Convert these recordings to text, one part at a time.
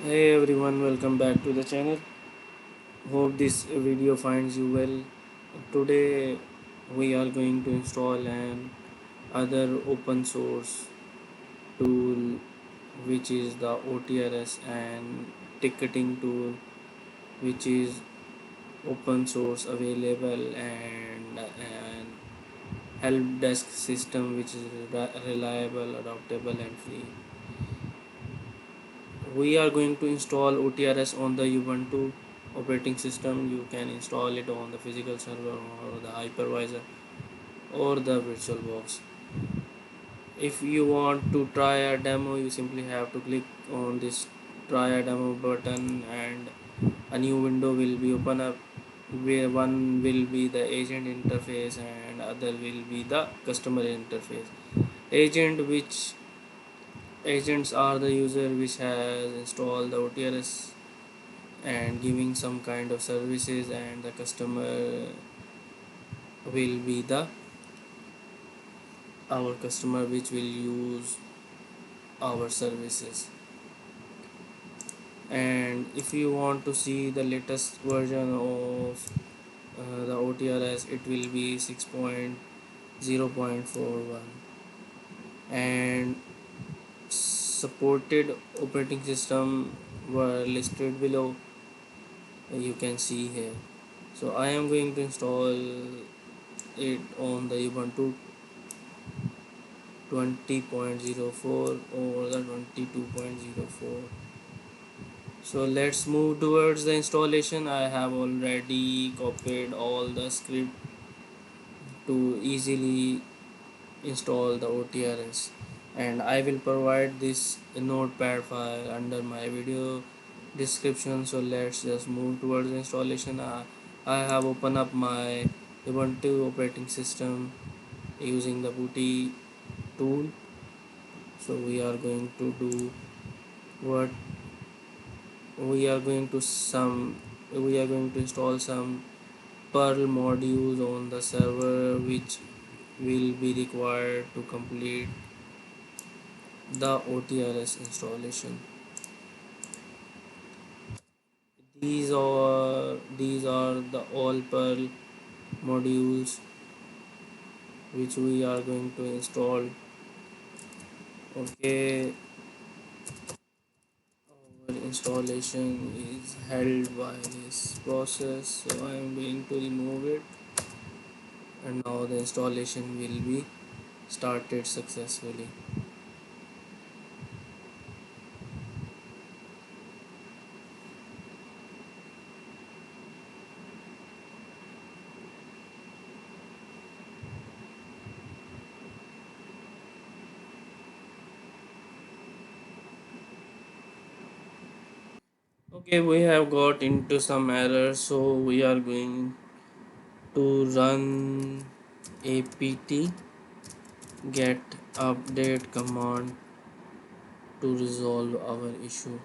Hey everyone, welcome back to the channel. Hope this video finds you well. Today we are going to install an other open source tool which is the OTRS and ticketing tool which is open source available and an help desk system which is reliable, adaptable and free. We are going to install OTRS on the Ubuntu operating system. You can install it on the physical server or the hypervisor or the virtual box. If you want to try a demo, you simply have to click on this try a demo button and a new window will be open up where one will be the agent interface and other will be the customer interface. Agents are the user which has installed the OTRS and giving some kind of services, and the customer will be the our customer which will use our services. And if you want to see the latest version of the OTRS, it will be 6.0.41 and supported operating system were listed below. You can see here. So I am going to install it on the Ubuntu 20.04 or the 22.04. So let's move towards the installation. I have already copied all the script to easily install the OTRS, and I will provide this notepad file under my video description. So let's just move towards the installation. I have opened up my Ubuntu operating system using the booty tool. So we are going to do what we are going to install some Perl modules on the server which will be required to complete the OTRS installation. These are the all Perl modules which we are going to install. Okay, our installation is held by this process, so I am going to remove it, and now the installation will be started successfully. Okay, we have got into some errors, so we are going to run apt get update command to resolve our issue.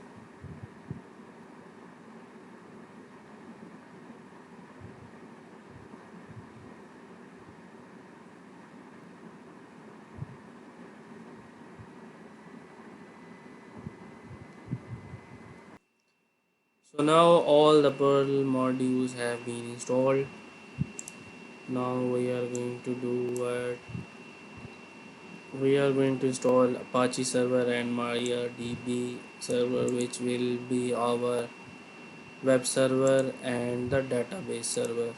So now all the Perl modules have been installed. Now we are going to do what we are going to install Apache server and MariaDB server, which will be our web server and the database server.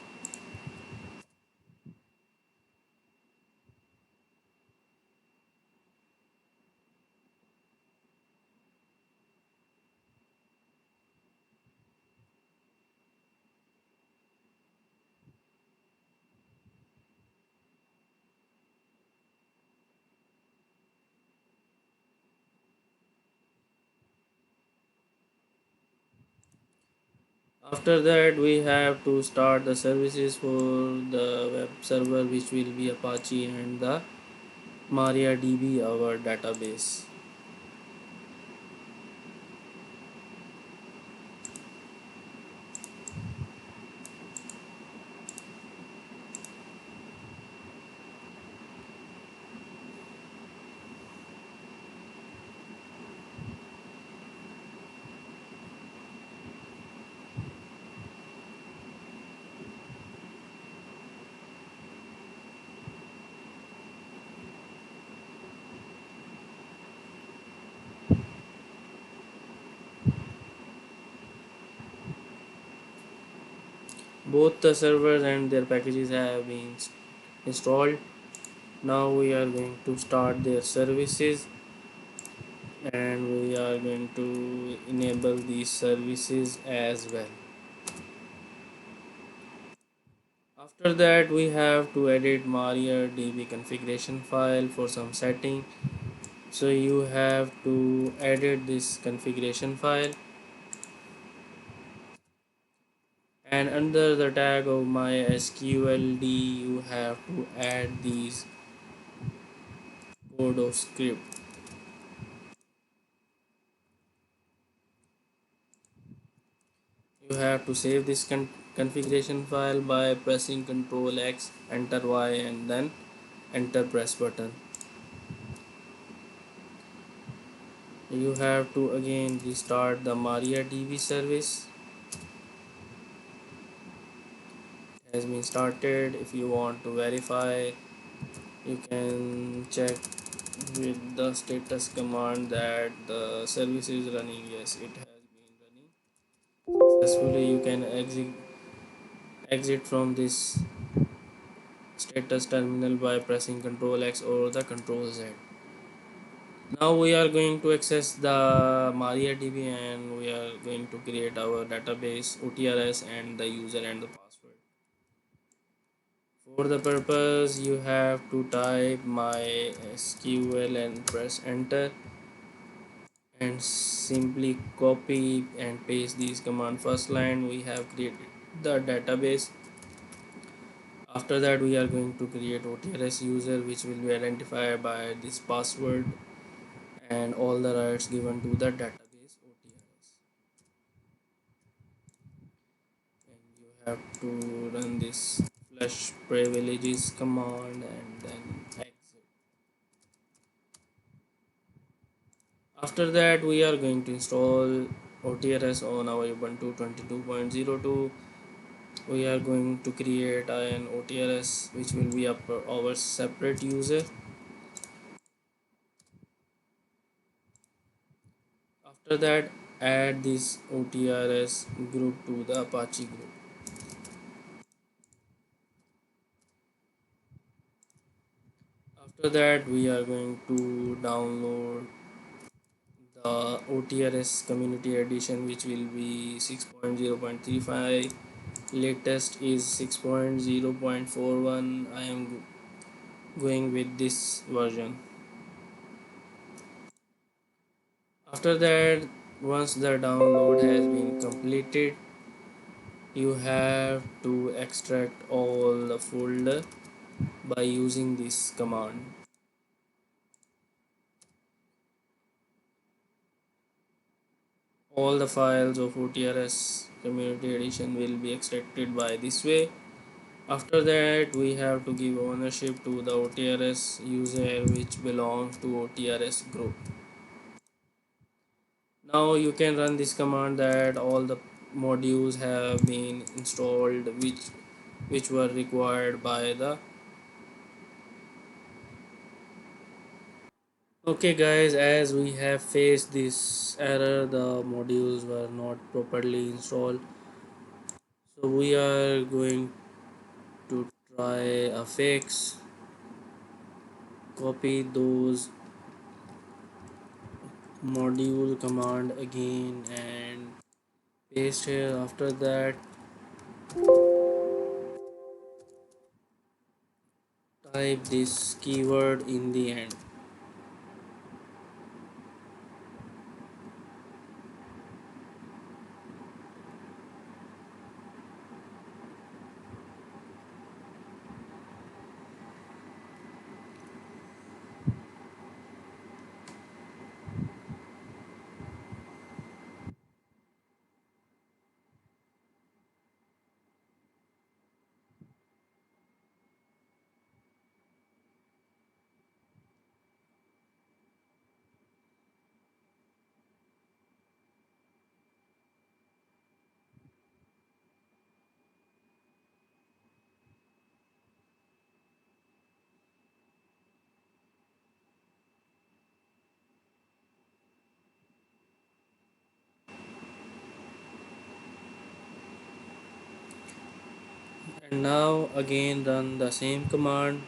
After that, we have to start the services for the web server, which will be Apache, and the MariaDB, our database. both the servers and their packages have been installed. Now we are going to start their services, and we are going to enable these services as well. After that, we have to edit MariaDB configuration file for some setting. So you have to edit this configuration file, and under the tag of mysqld you have to add these code of script. You have to save this configuration file by pressing Ctrl X, enter Y, and then enter press button. You have to again restart the MariaDB service. It has been started. If you want to verify, you can check with the status command that the service is running. Yes, it has been running successfully. You can exit from this status terminal by pressing Ctrl X or the Ctrl Z. Now we are going to access the MariaDB, and we are going to create our database OTRS and the user and the password. For the purpose, you have to type MySQL and press enter, and simply copy and paste these command. First line, we have created the database. After that, we are going to create OTRS user, which will be identified by this password and all the rights given to the database OTRS. And you have to run this flush privileges command and then exit. After that, we are going to install OTRS on our Ubuntu 22.02. We are going to create an OTRS which will be our separate user. After that, add this OTRS group to the Apache group. After that, we are going to download the OTRS community edition, which will be 6.0.35. Latest is 6.0.41. I am going with this version. After that, once the download has been completed, you have to extract all the folder by using this command. All the files of OTRS community edition will be extracted by this way. After that, we have to give ownership to the OTRS user which belongs to OTRS group. Now you can run this command that all the modules have been installed which were required by the. Okay guys, as we have faced this error, the modules were not properly installed, so we are going to try a fix. Copy those module command again and paste here. After that, type this keyword in the end. And now again run the same command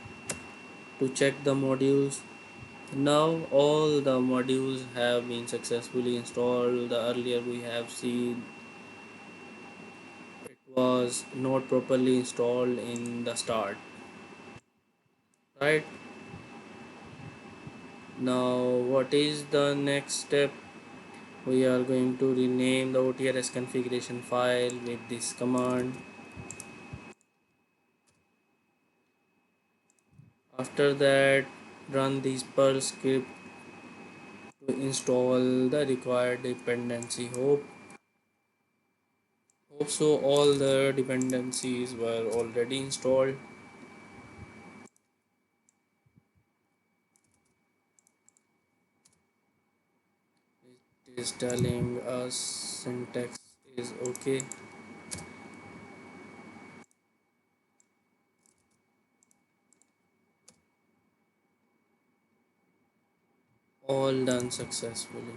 to check the modules. Now all the modules have been successfully installed. The earlier we have seen it was not properly installed in the start, right? Now what is the next step? We are going to rename the OTRS configuration file with this command. After that, run this Perl script to install the required dependency. Hope so all the dependencies were already installed. It is telling us syntax is okay. All done successfully.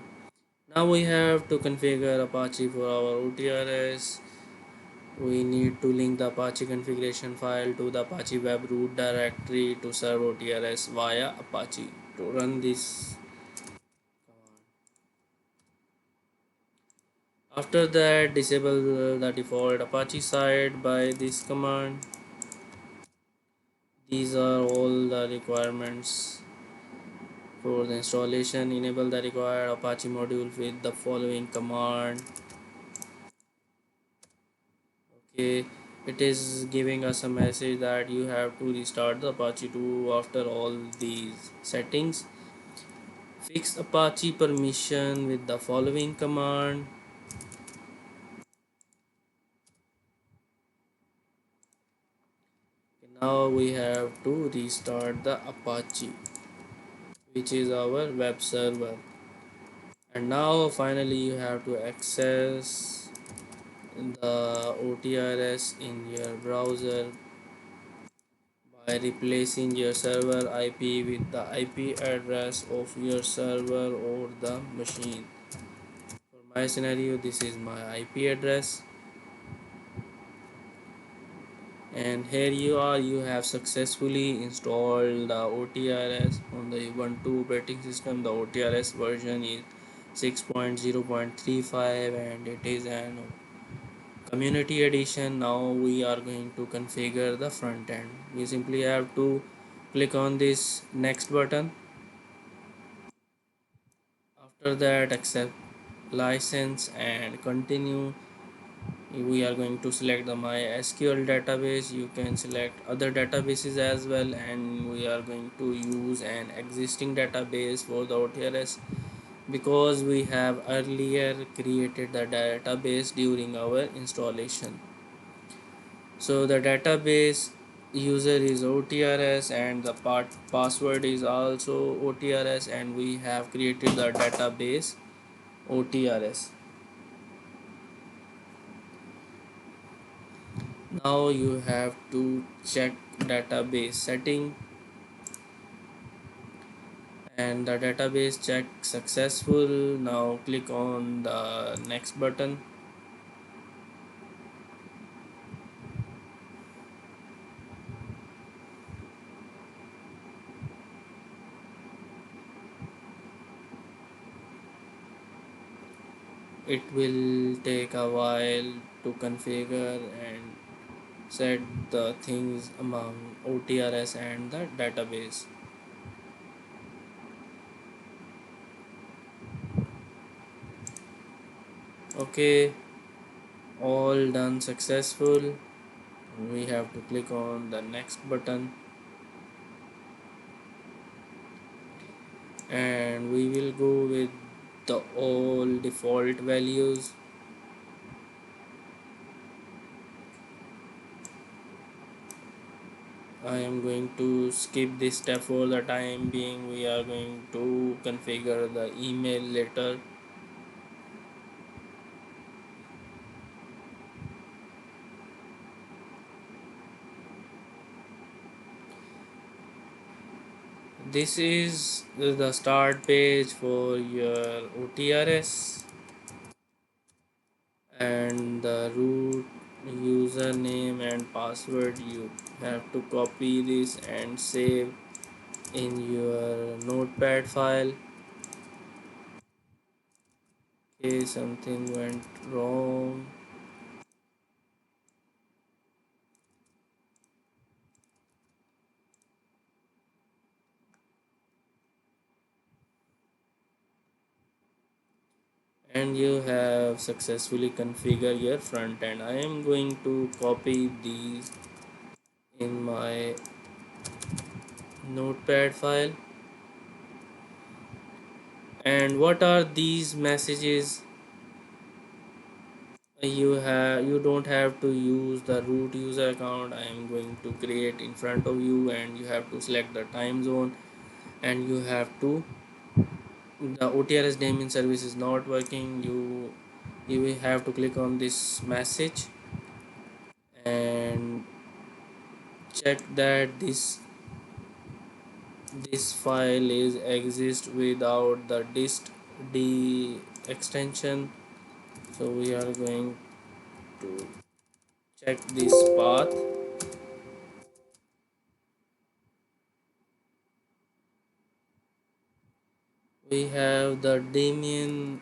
Now we have to configure Apache for our OTRS. We need to link the Apache configuration file to the Apache web root directory to serve OTRS via Apache. To run this command. After that, disable the default Apache side by this command. These are all the requirements for the installation. Enable the required Apache module with the following command. Okay, it is giving us a message that you have to restart the Apache 2 after all these settings. Fix Apache permission with the following command. Now we have to restart the Apache, which is our web server. And now finally you have to access the OTRS in your browser by replacing your server IP with the IP address of your server or the machine. For my scenario, this is my IP address, and here you have successfully installed the OTRS on the Ubuntu operating system. The OTRS version is 6.0.35 and it is an community edition. Now we are going to configure the front end. We simply have to click on this next button. After that, accept license and continue. We are going to select the MySQL database. You can select other databases as well, and we are going to use an existing database for the OTRS because we have earlier created the database during our installation. So the database user is OTRS and the password is also OTRS, and we have created the database OTRS. Now you have to check database setting, and the database check successful. Now click on the next button. It will take a while to configure and set the things among OTRS and the database. Okay, all done successful. We have to click on the next button, and we will go with the all default values. I am going to skip this step for the time being. We are going to configure the email later. This is the start page for your OTRS, and the root username and password. You have to copy this and save in your notepad file. Okay, something went wrong. And you have successfully configured your front end. I am going to copy these in my notepad file. And what are these messages? You don't have to use the root user account. I am going to create in front of you, and you have to select the time zone, and you have to, the OTRS daemon service is not working. You will have to click on this message and check that this file is exist without the dist-d extension. So we are going to check this path. We have the daemon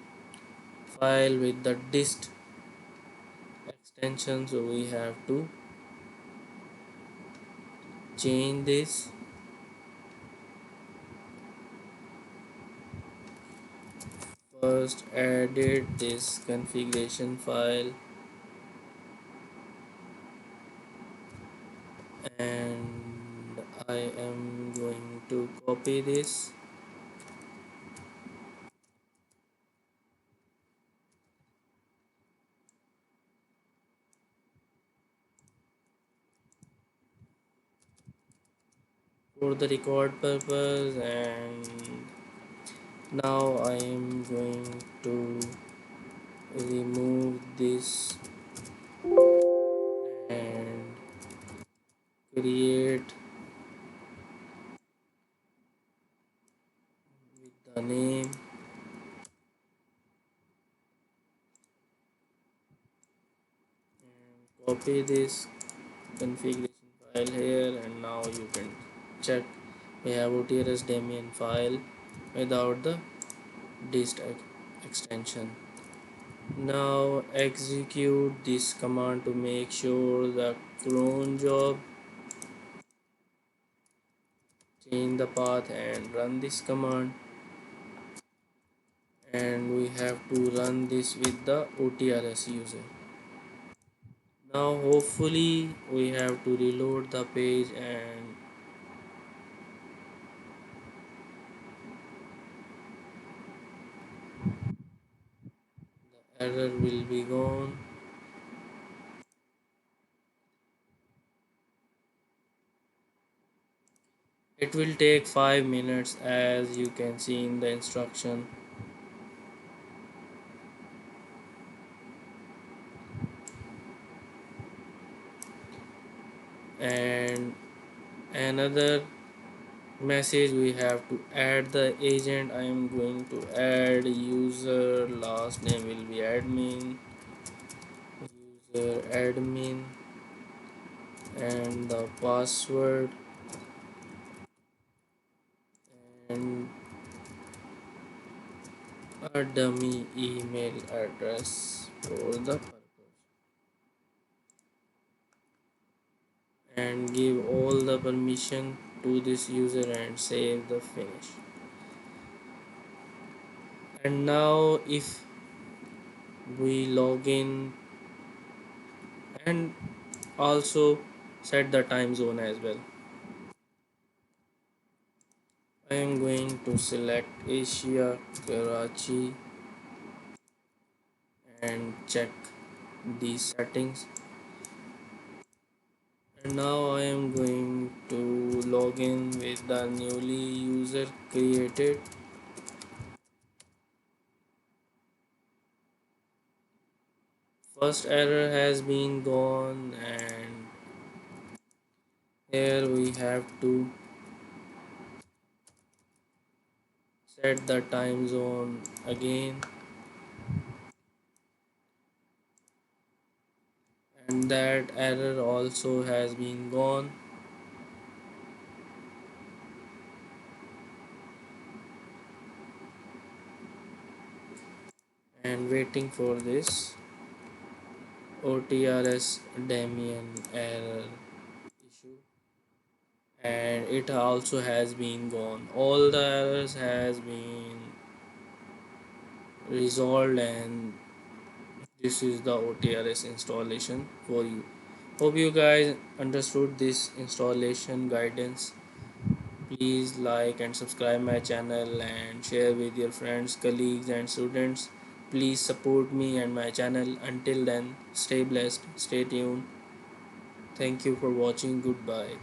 file with the dist extension, so we have to change this. First edit this configuration file, and I am going to copy this. For the record purpose, and now I am going to remove this and create with the name, and copy this configuration file here, and now you can check we have OTRS daemon file without the dist extension. Now execute this command to make sure the clone job, change the path and run this command, and we have to run this with the OTRS user. Now hopefully we have to reload the page and the error will be gone. It will take 5 minutes as you can see in the instruction. And another message, we have to add the agent. I am going to add user, last name will be admin, user admin, and the password and a dummy email address for the purpose, and give all the permission to this user and save the finish. And now if we log in and also set the time zone as well, I am going to select Asia, Karachi, and check these settings. And now I am going to log in with the newly user created. First error has been gone, and here we have to set the time zone again. And that error also has been gone. And waiting for this OTRS Damien error issue, and it also has been gone. All the errors has been resolved, and this is the OTRS installation for you. Hope you guys understood this installation guidance. Please like and subscribe my channel and share with your friends, colleagues and students. Please support me and my channel. Until then, stay blessed, stay tuned. Thank you for watching. Goodbye.